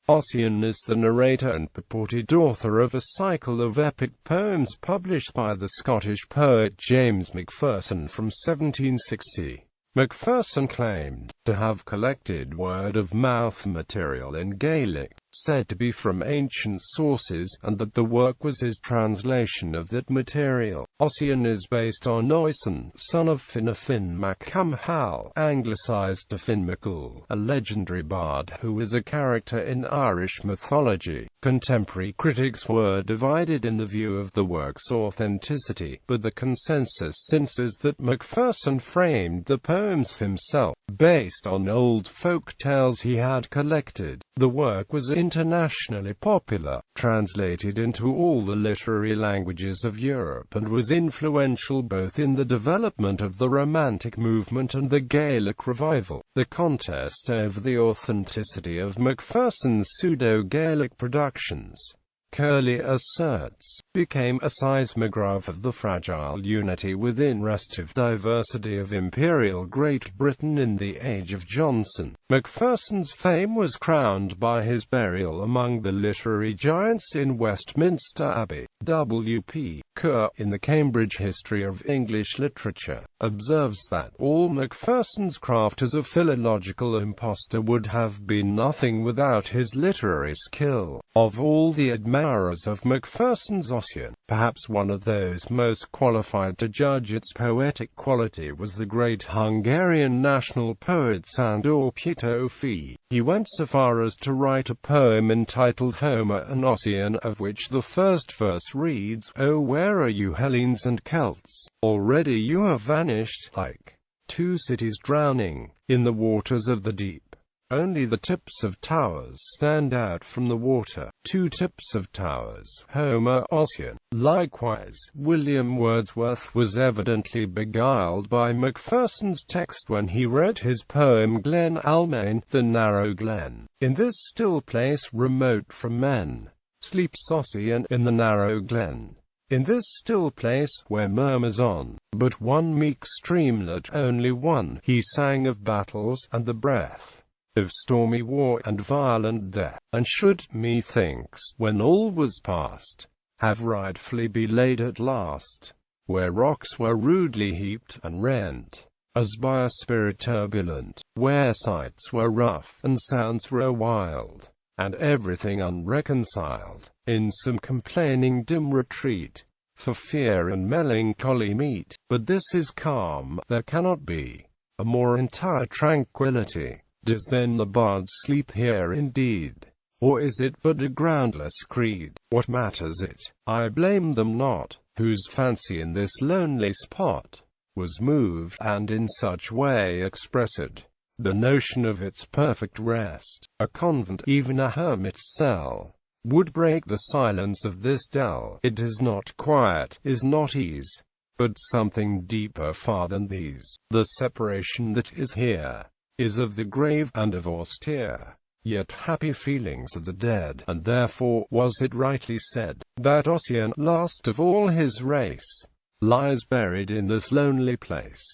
Oisín is the narrator and purported author of a cycle of epic poems published by the Scottish poet James Macpherson from 1760. Macpherson claimed to have collected word-of-mouth material in Gaelic, said to be from ancient sources, and that the work was his translation of that material. Ossian is based on Oisín, son of Finn Cumhaill, anglicised to Finn McCool, a legendary bard who is a character in Irish mythology. Contemporary critics were divided in the view of the work's authenticity, but the consensus since is that Macpherson framed the poems himself, based on old folk tales he had collected. The work was internationally popular, translated into all the literary languages of Europe, and was influential both in the development of the Romantic movement and the Gaelic revival. The contest over the authenticity of Macpherson's pseudo-Gaelic productions, Curley asserts, became a seismograph of the fragile unity within restive diversity of imperial Great Britain in the age of Johnson. Macpherson's fame was crowned by his burial among the literary giants in Westminster Abbey. W.P. Kerr, in the Cambridge History of English Literature, observes that all Macpherson's craft as a philological impostor would have been nothing without his literary skill. Of all the admirers of Macpherson's Ossian, perhaps one of those most qualified to judge its poetic quality was the great Hungarian national poet Sándor Petőfi. He went so far as to write a poem entitled Homer and Ossian, of which the first verse reads, "Oh, where are you Hellenes and Celts? Already you have vanished, like two cities drowning in the waters of the deep. Only the tips of towers stand out from the water." Two tips of towers. Homer, Ossian. Likewise, William Wordsworth was evidently beguiled by Macpherson's text when he read his poem Glen Almain, the narrow glen. In this still place remote from men, sleeps Ossian in the narrow glen. In this still place, where murmurs on but one meek streamlet, only one, he sang of battles, and the breath of stormy war and violent death, and should, methinks, when all was past, have rightfully be laid at last, where rocks were rudely heaped and rent, as by a spirit turbulent, where sights were rough, and sounds were wild, and everything unreconciled, in some complaining dim retreat, for fear and melancholy meet. But this is calm, there cannot be a more entire tranquillity. Does then the bard sleep here indeed? Or is it but a groundless creed? What matters it? I blame them not, whose fancy in this lonely spot was moved, and in such way expressed the notion of its perfect rest. A convent, even a hermit's cell, would break the silence of this dell. It is not quiet, is not ease, but something deeper far than these. The separation that is here is of the grave and of austere, yet happy feelings of the dead, and therefore was it rightly said, that Ossian, last of all his race, lies buried in this lonely place.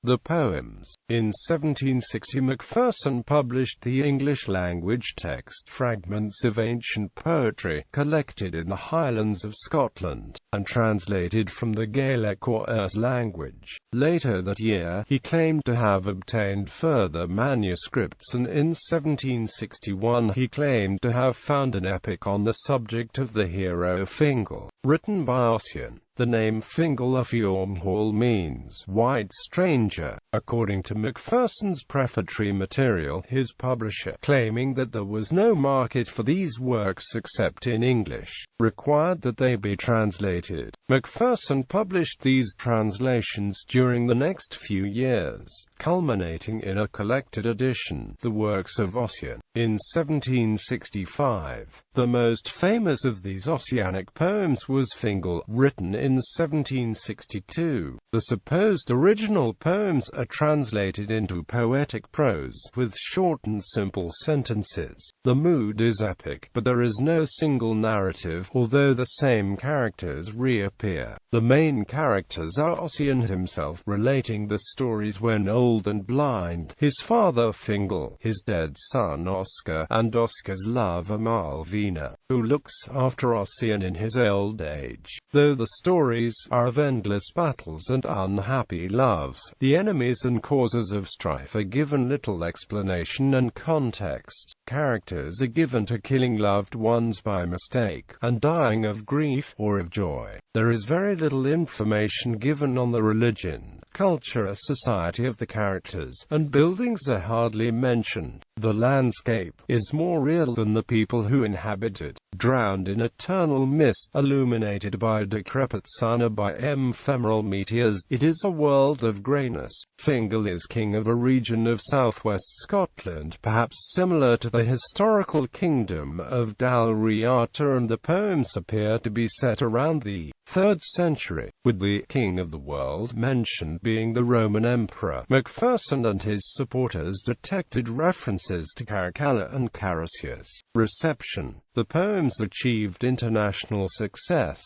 The poems. In 1760 Macpherson published the English-language text Fragments of Ancient Poetry, collected in the Highlands of Scotland, and translated from the Gaelic or Erse language. Later that year, he claimed to have obtained further manuscripts, and in 1761 he claimed to have found an epic on the subject of the hero Fingal, written by Ossian. The name Fingal of Cumhaill means white stranger. According to Macpherson's prefatory material, his publisher, claiming that there was no market for these works except in English, required that they be translated. Macpherson published these translations during the next few years, culminating in a collected edition, The Works of Ossian, in 1765. The most famous of these Ossianic poems was Fingal, written in 1762. The supposed original poems are translated into poetic prose, with short and simple sentences. The mood is epic, but there is no single narrative, although the same characters reappear. The main characters are Ossian himself, relating the stories when old old and blind, his father Fingal, his dead son Oscar, and Oscar's lover Malvina, who looks after Ossian in his old age. Though the stories are of endless battles and unhappy loves, the enemies and causes of strife are given little explanation and context. Characters are given to killing loved ones by mistake, and dying of grief or of joy. There is very little information given on the religion, culture or society of the characters, and buildings are hardly mentioned. The landscape is more real than the people who inhabit it, drowned in eternal mist, illuminated by a decrepit sun or by ephemeral meteors. It is a world of greyness. Fingal is king of a region of southwest Scotland, perhaps similar to the historical kingdom of Dalriata, and the poems appear to be set around the 3rd century, with the king of the world mentioned being the Roman emperor. Macpherson and his supporters detected references to Caracalla and Carausius. Reception. The poems achieved international success.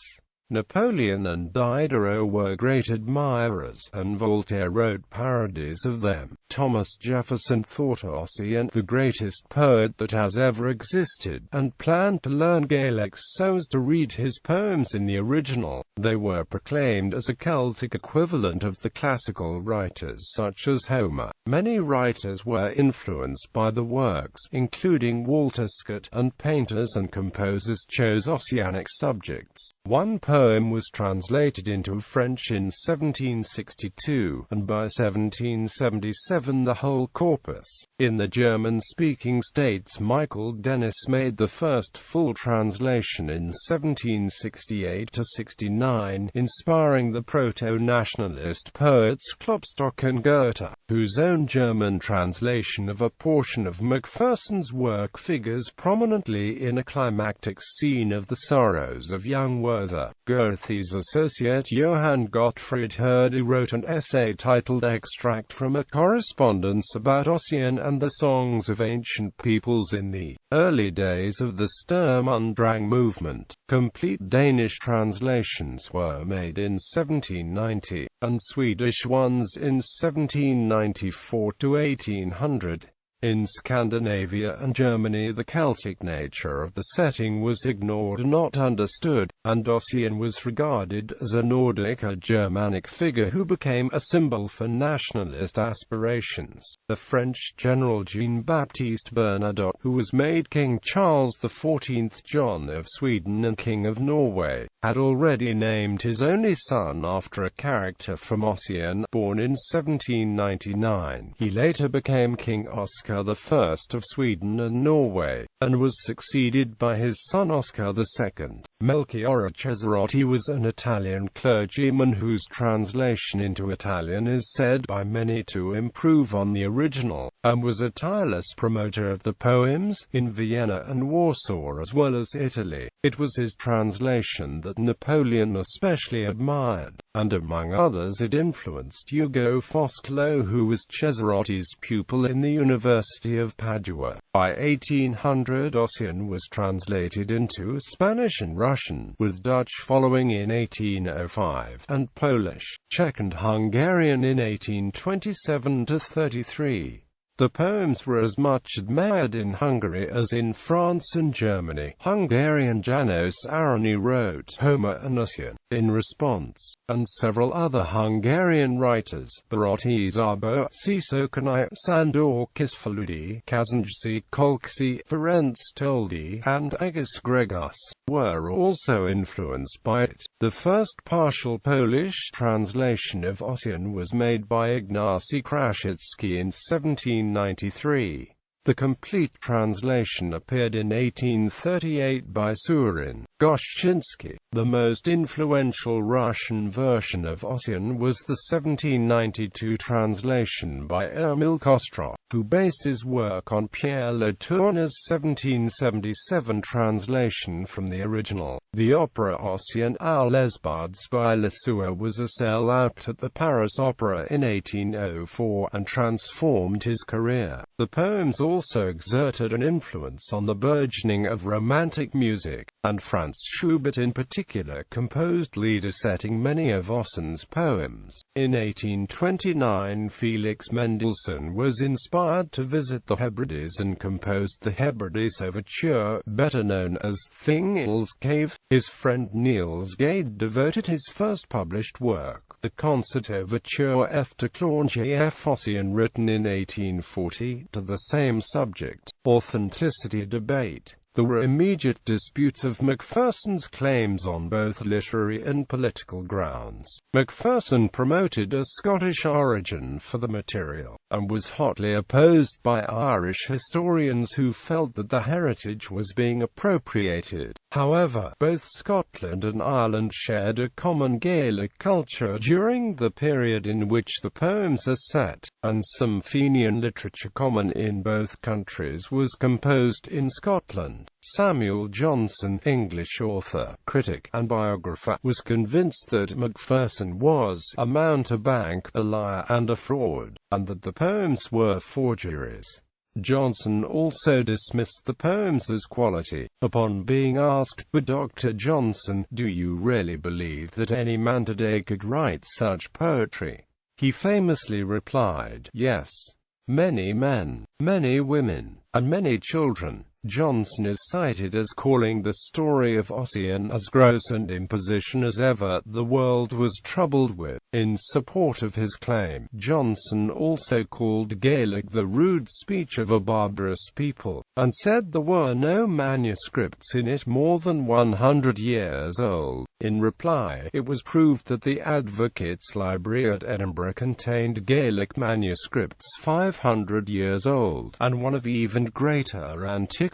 Napoleon and Diderot were great admirers, and Voltaire wrote parodies of them. Thomas Jefferson thought Ossian the greatest poet that has ever existed, and planned to learn Gaelic so as to read his poems in the original. They were proclaimed as a Celtic equivalent of the classical writers such as Homer. Many writers were influenced by the works, including Walter Scott, and painters and composers chose Ossianic subjects. One poem was translated into French in 1762, and by 1777 the whole corpus. In the German-speaking states, Michael Dennis made the first full translation in 1768–69, inspiring the proto-nationalist poets Klopstock and Goethe, whose own German translation of a portion of Macpherson's work figures prominently in a climactic scene of the sorrows of young Werther. Goethe's associate Johann Gottfried Herder wrote an essay titled Extract from a Correspondence about Ossian and the Songs of Ancient Peoples in the early days of the Sturm und Drang movement. Complete Danish translations were made in 1790, and Swedish ones in 1794–1800. In Scandinavia and Germany the Celtic nature of the setting was ignored and not understood, and Ossian was regarded as a Nordic or Germanic figure who became a symbol for nationalist aspirations. The French general Jean-Baptiste Bernadotte, who was made King Charles XIV John of Sweden and King of Norway, had already named his only son after a character from Ossian, born in 1799. He later became King Oscar I of Sweden and Norway, and was succeeded by his son Oscar II. Melchiorre Cesarotti was an Italian clergyman whose translation into Italian is said by many to improve on the original, and was a tireless promoter of the poems, in Vienna and Warsaw as well as Italy. It was his translation that Napoleon especially admired, and among others it influenced Ugo Foscolo, who was Cesarotti's pupil in the University of Padua. By 1800 Ossian was translated into Spanish and Russian, with Dutch following in 1805, and Polish, Czech and Hungarian in 1827–33. The poems were as much admired in Hungary as in France and Germany. Hungarian János Arany wrote Homer and Ossian in response, and several other Hungarian writers, Barotti Zabo, Sziszókányi, Sándor Kisfaludy, Kazancsy Kolcsy, Ferenc Toldy, and Auguste Gregos, were also influenced by it. The first partial Polish translation of Ossian was made by Ignacy Krasicki in 1793. The complete translation appeared in 1838 by Surin Goshchinsky. The most influential Russian version of Ossian was the 1792 translation by Emil Kostrov, who based his work on Pierre Le Tourneur's 1777 translation from the original. The opera Ossian à l'Esbaudes by Lesueur was a sell-out at the Paris Opera in 1804, and transformed his career. The poems also exerted an influence on the burgeoning of Romantic music, and Franz Schubert in particular composed lieder setting many of Ossian's poems. In 1829 Felix Mendelssohn was inspired to visit the Hebrides and composed the Hebrides Overture, better known as Thingvel's Cave. His friend Niels Gade devoted his first published work, the Concert Overture F to Claude VIAF Ossian, written in 1840, to the same subject, authenticity debate. There were immediate disputes of Macpherson's claims on both literary and political grounds. Macpherson promoted a Scottish origin for the material, and was hotly opposed by Irish historians who felt that the heritage was being appropriated. However, both Scotland and Ireland shared a common Gaelic culture during the period in which the poems are set, and some Fenian literature common in both countries was composed in Scotland. Samuel Johnson, English author, critic, and biographer, was convinced that Macpherson was a mountebank, a liar and a fraud, and that the poems were forgeries. Johnson also dismissed the poems as quality. Upon being asked by Dr. Johnson, "Do you really believe that any man today could write such poetry?" he famously replied, "Yes. Many men, many women, and many children." Johnson is cited as calling the story of Ossian as gross and imposition as ever the world was troubled with. In support of his claim, Johnson also called Gaelic the rude speech of a barbarous people, and said there were no manuscripts in it more than 100 years old. In reply, it was proved that the Advocates' Library at Edinburgh contained Gaelic manuscripts 500 years old, and one of even greater antiquity.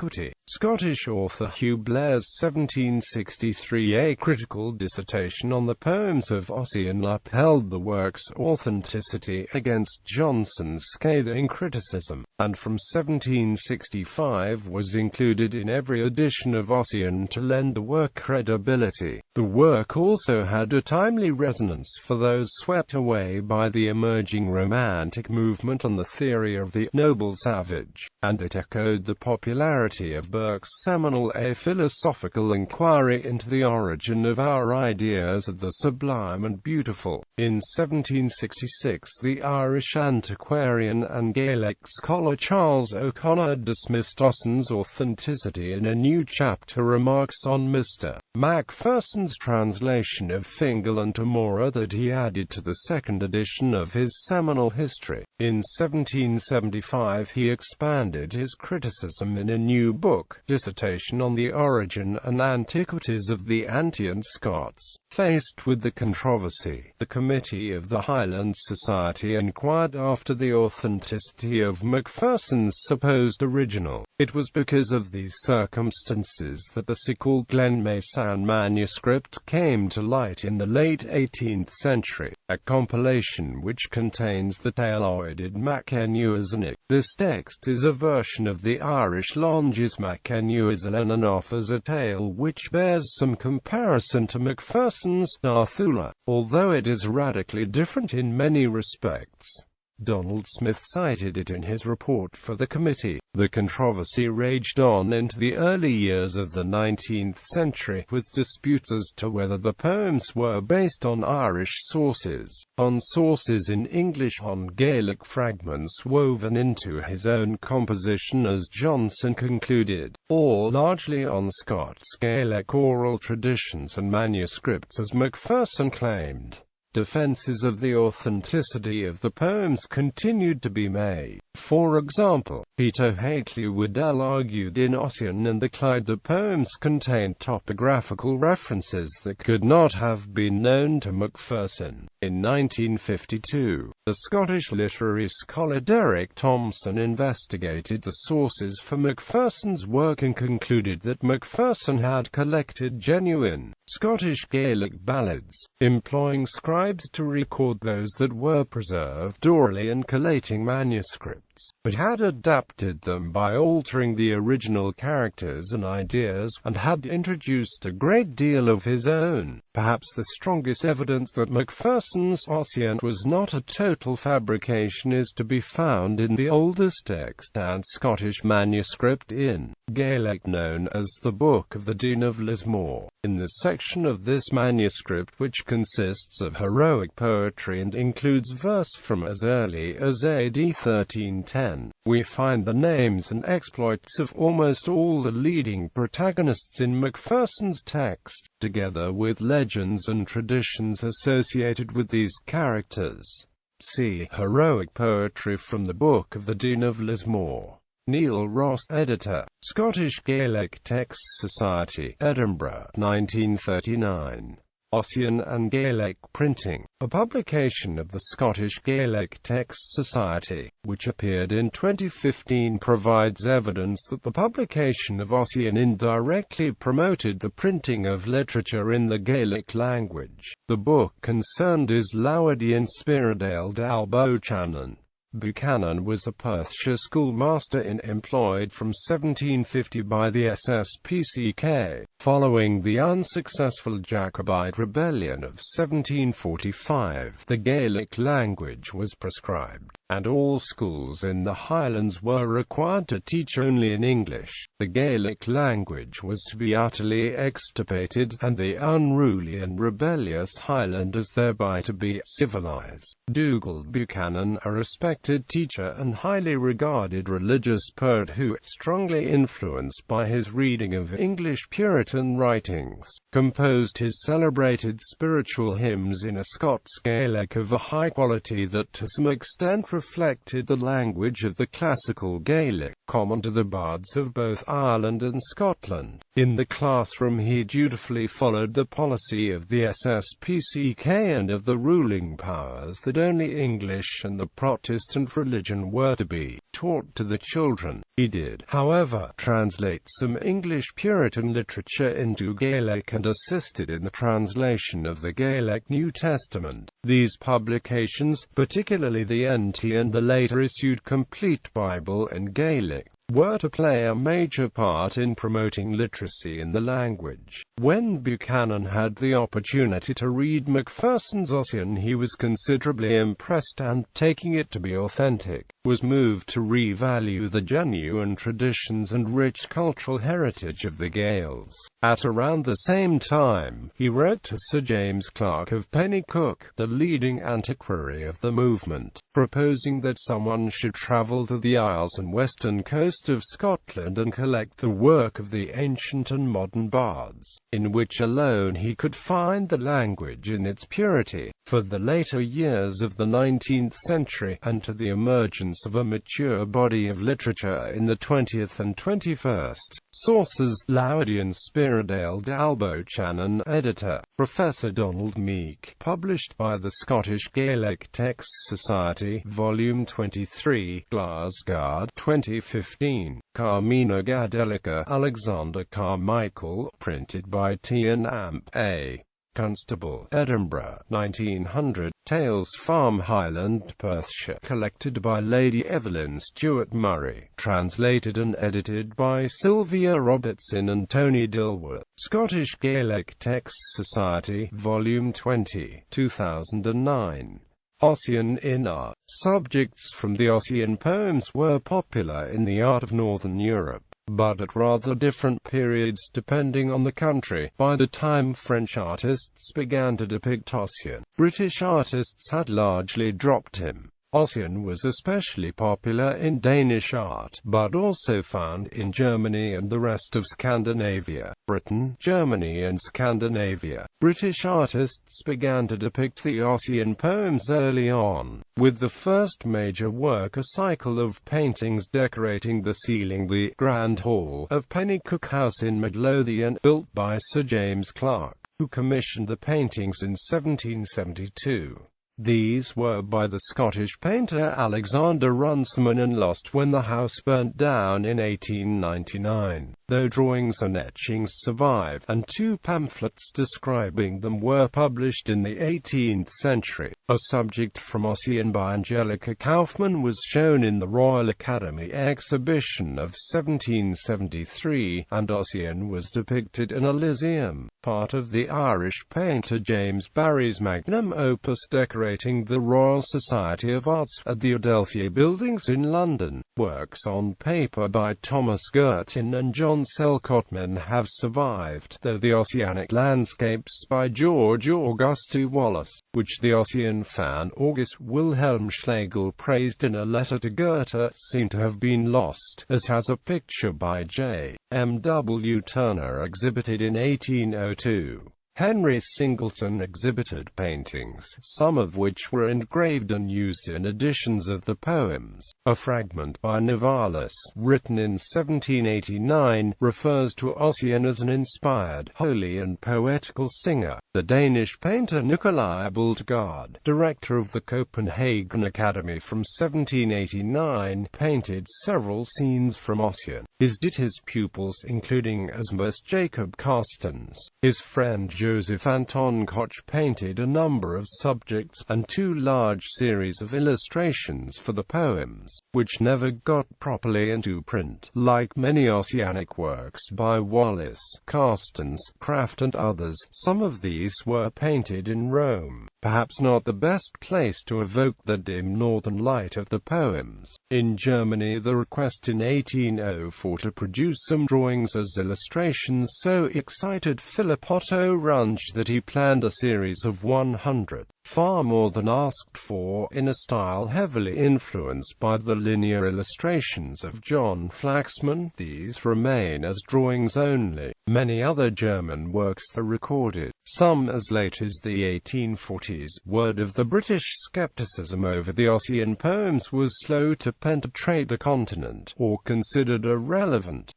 Scottish author Hugh Blair's 1763 critical dissertation on the poems of Ossian upheld the work's authenticity against Johnson's scathing criticism, and from 1765 was included in every edition of Ossian to lend the work credibility. The work also had a timely resonance for those swept away by the emerging Romantic movement on the theory of the noble savage, and it echoed the popularity of Burke's seminal A Philosophical Inquiry into the Origin of Our Ideas of the Sublime and Beautiful. In 1766 the Irish antiquarian and Gaelic scholar Charles O'Connor dismissed Ossian's authenticity in a new chapter Remarks on Mr. Macpherson's translation of Fingal and Tamora that he added to the second edition of his seminal history. In 1775 he expanded his criticism in a new book, Dissertation on the Origin and Antiquities of the Antient Scots. Faced with the controversy, the Committee of the Highland Society inquired after the authenticity of Macpherson's supposed original. It was because of these circumstances that the so-called Glenmasan manuscript came to light in the late 18th century, a compilation which contains the tale-oided ISNI. This text is a version of the Irish Longe's ISNI and offers a tale which bears some comparison to Macpherson's Narthula, although it is radically different in many respects. Donald Smith cited it in his report for the committee. The controversy raged on into the early years of the 19th century, with disputes as to whether the poems were based on Irish sources, on sources in English, on Gaelic fragments woven into his own composition as Johnson concluded, or largely on Scots Gaelic oral traditions and manuscripts as Macpherson claimed. Defenses of the authenticity of the poems continued to be made. For example, Peter Hateley Waddell argued in Ossian and the Clyde the poems contained topographical references that could not have been known to Macpherson. In 1952, the Scottish literary scholar Derek Thompson investigated the sources for Macpherson's work and concluded that Macpherson had collected genuine Scottish Gaelic ballads, employing scribes to record those that were preserved orally and collating manuscripts, but had adapted them by altering the original characters and ideas, and had introduced a great deal of his own Perhaps the strongest evidence that Macpherson's Oisín was not a total fabrication is to be found in the oldest extant Scottish manuscript in Gaelic known as the Book of the Dún of Lismore. In the section of this manuscript which consists of heroic poetry and includes verse from as early as AD 1310, we find the names and exploits of almost all the leading protagonists in Macpherson's text, together with legends and traditions associated with these characters. See Heroic Poetry from the Book of the Dún of Lismore. Neil Ross, editor, Scottish Gaelic Texts Society, Edinburgh, 1939. Ossian and Gaelic Printing, a publication of the Scottish Gaelic Texts Society, which appeared in 2015, provides evidence that the publication of Ossian indirectly promoted the printing of literature in the Gaelic language. The book concerned is Lawadian Spiridale d'Albo-Chanan. Buchanan was a Perthshire schoolmaster employed from 1750 by the SSPCK. Following the unsuccessful Jacobite rebellion of 1745, the Gaelic language was proscribed, and all schools in the Highlands were required to teach only in English. The Gaelic language was to be utterly extirpated, and the unruly and rebellious Highlanders thereby to be civilized. Dougal Buchanan, a respected teacher and highly regarded religious poet who, strongly influenced by his reading of English Puritan writings, composed his celebrated spiritual hymns in a Scots Gaelic of a high quality that to some extent reflected the language of the classical Gaelic, common to the bards of both Ireland and Scotland. In the classroom he dutifully followed the policy of the SSPCK and of the ruling powers that only English and the Protestant religion were to be taught to the children. He did, however, translate some English Puritan literature into Gaelic and assisted in the translation of the Gaelic New Testament. These publications, particularly the NT and the later issued Complete Bible in Gaelic, were to play a major part in promoting literacy in the language. When Buchanan had the opportunity to read Macpherson's Oisín, he was considerably impressed and, taking it to be authentic, was moved to revalue the genuine traditions and rich cultural heritage of the Gaels. At around the same time, he wrote to Sir James Clark of Pennycook, the leading antiquary of the movement, proposing that someone should travel to the Isles and western coast of Scotland and collect the work of the ancient and modern bards, in which alone he could find the language in its purity. For the later years of the 19th century, and to the emergence of a mature body of literature in the 20th and 21st. Sources: Lawadian Spiridale d'Albo-Chanan, editor, Professor Donald Meek, published by the Scottish Gaelic Texts Society, Volume 23, Glasgow, 2015. Carmina Gadelica, Alexander Carmichael, printed by T. and Amp. A. Constable, Edinburgh, 1900. Tales from Highland, Perthshire, collected by Lady Evelyn Stewart Murray, translated and edited by Sylvia Robertson and Tony Dilworth. Scottish Gaelic Texts Society, Volume 20, 2009. Ossian in art. Subjects from the Ossian poems were popular in the art of Northern Europe, but at rather different periods depending on the country. By the time French artists began to depict Ossian, British artists had largely dropped him. Ossian was especially popular in Danish art, but also found in Germany and the rest of Scandinavia. Britain, Germany and Scandinavia. British artists began to depict the Ossian poems early on, with the first major work a cycle of paintings decorating the ceiling, the Grand Hall of Pennycook House in Midlothian, built by Sir James Clark, who commissioned the paintings in 1772. These were by the Scottish painter Alexander Runciman and lost when the house burnt down in 1899, though drawings and etchings survive, and 2 pamphlets describing them were published in the 18th century. A subject from Oisín by Angelica Kaufmann was shown in the Royal Academy exhibition of 1773, and Oisín was depicted in Elysium, part of the Irish painter James Barry's magnum opus decorating the Royal Society of Arts at the Adelphi Buildings in London. Works on paper by Thomas Girtin and John Selcott have survived, though the Ossianic landscapes by George Auguste Wallace, which the Ossian fan August Wilhelm Schlegel praised in a letter to Goethe, seem to have been lost, as has a picture by J. M. W. Turner exhibited in 1802. Henry Singleton exhibited paintings, some of which were engraved and used in editions of the poems. A fragment by Nivalis, written in 1789, refers to Ossian as an inspired, holy and poetical singer. The Danish painter Nicolai Bultgard, director of the Copenhagen Academy from 1789, painted several scenes from Ossian. His pupils including Asmus Jacob Carstens. His friend Joseph Anton Koch painted a number of subjects, and 2 large series of illustrations for the poems, which never got properly into print. Like many Ossianic works by Wallace, Carstens, Kraft and others, some of these were painted in Rome, perhaps not the best place to evoke the dim northern light of the poems. In Germany, the request in 1804 to produce some drawings as illustrations so excited Philip Otto Runge that he planned a series of 100, far more than asked for, in a style heavily influenced by the linear illustrations of John Flaxman. These remain as drawings only. Many other German works are recorded, some as late as the 1840s. Word of the British skepticism over the Ossian poems was slow to penetrate the continent, or considered irrelevant.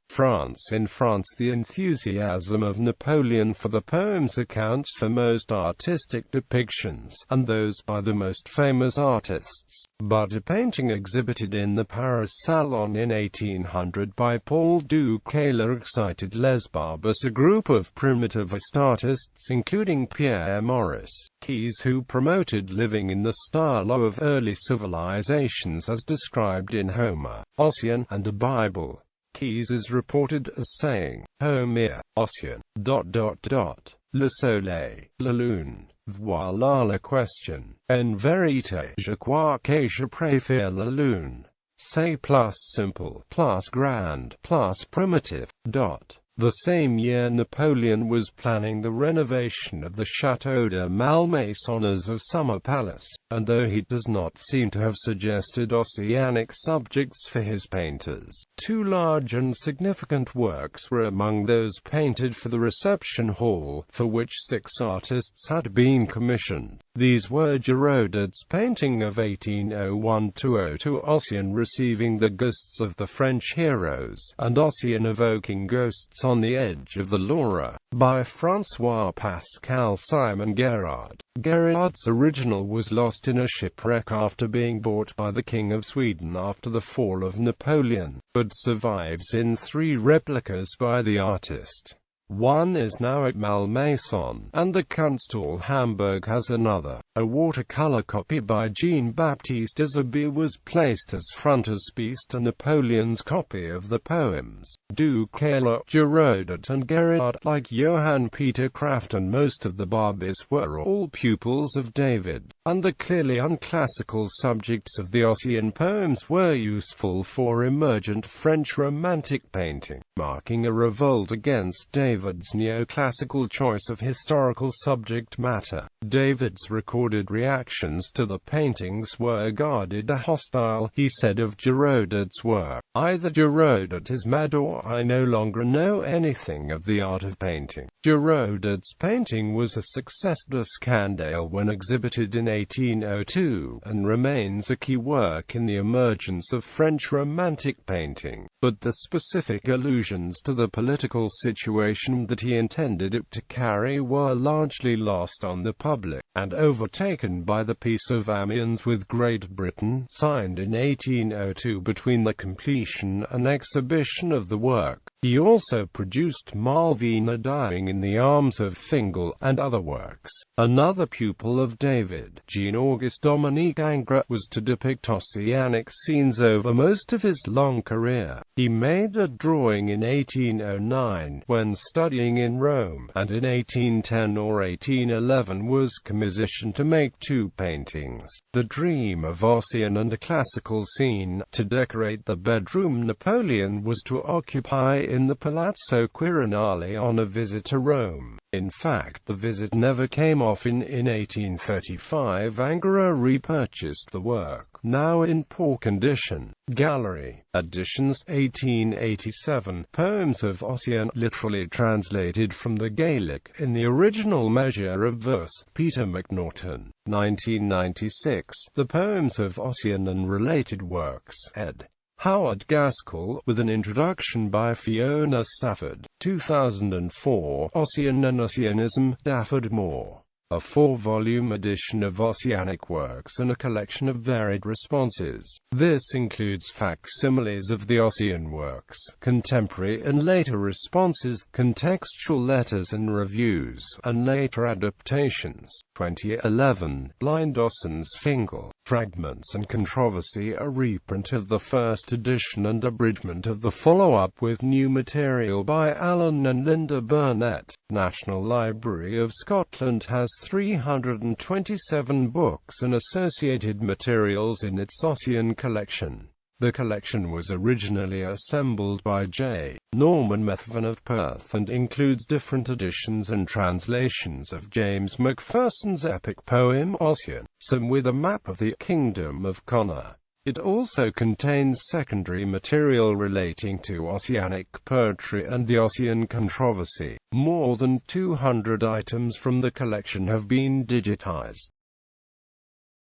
In France, the enthusiasm of Napoleon for the poems accounts for most artistic depictions, and those by the most famous artists. But a painting exhibited in the Paris Salon in 1800 by Paul Duquesne excited Les Barbus, a group of primitivist artists including Pierre Maurice Keyes, who promoted living in the style of early civilizations as described in Homer, Ossian, and the Bible. Keyes is reported as saying, Homer, Ossian, ... Le soleil, la lune, voilà la question. En vérité, je crois que je préfère la lune. C'est plus simple, plus grand, plus primitive. The same year Napoleon was planning the renovation of the Château de Malmaison as a summer palace, and though he does not seem to have suggested Ossianic subjects for his painters, 2 large and significant works were among those painted for the reception hall, for which 6 artists had been commissioned. These were Giroudet's painting of 1801–02 Ossian receiving the ghosts of the French heroes, and Ossian evoking ghosts on the edge of the Loire, by François-Pascal Simon Gerard. Gerard's original was lost in a shipwreck after being bought by the King of Sweden after the fall of Napoleon, but survives in 3 replicas by the artist. One is now at Malmaison, and the Kunsthal Hamburg has another. A watercolor copy by Jean-Baptiste Isabey was placed as frontispiece to Napoleon's copy of the poems. Duquesne, Giroudot and Gerard, like Johann Peter Kraft and most of the Barbis, were all pupils of David, and the clearly unclassical subjects of the Ossian poems were useful for emergent French Romantic painting, marking a revolt against David's neoclassical choice of historical subject matter. David's recorded reactions to the paintings were regarded as hostile. He said of Giroudot's work, "Either Giroudot is mad or I no longer know anything of the art of painting." Giroudot's painting was a success de scandale when exhibited in 1802, and remains a key work in the emergence of French Romantic painting. But the specific allusions to the political situation that he intended it to carry were largely lost on the public, and overtaken by the Peace of Amiens with Great Britain, signed in 1802 between the completion and exhibition of the work. He also produced Malvina dying in the arms of Fingal, and other works. Another pupil of David, Jean Auguste Dominique Ingres, was to depict Ossianic scenes over most of his long career. He made a drawing in 1809, when studying in Rome, and in 1810 or 1811 was commissioned to make 2 paintings, The Dream of Ossian and a classical scene, to decorate the bedroom Napoleon was to occupy in the Palazzo Quirinale on a visit to Rome. In fact, the visit never came off. In 1835 Ingres repurchased the work, now in poor condition. Gallery. Editions, 1887. Poems of Ossian, literally translated from the Gaelic, in the original measure of verse, Peter Macnaughton. 1996. The Poems of Ossian and Related Works, ed. Howard Gaskell, with an introduction by Fiona Stafford. 2004. Ossian and Ossianism, Stafford Moore. A 4-volume edition of Ossianic works and a collection of varied responses. This includes facsimiles of the Ossian works, contemporary and later responses, contextual letters and reviews, and later adaptations. 2011. Blind Ossian's Fingal. Fragments and Controversy, a reprint of the first edition and abridgment of the follow-up with new material by Alan and Linda Burnett. National Library of Scotland has 327 books and associated materials in its Ossian collection. The collection was originally assembled by J. Norman Methven of Perth and includes different editions and translations of James Macpherson's epic poem Ossian, some with a map of the Kingdom of Connacht. It also contains secondary material relating to Ossianic poetry and the Ossian controversy. More than 200 items from the collection have been digitized.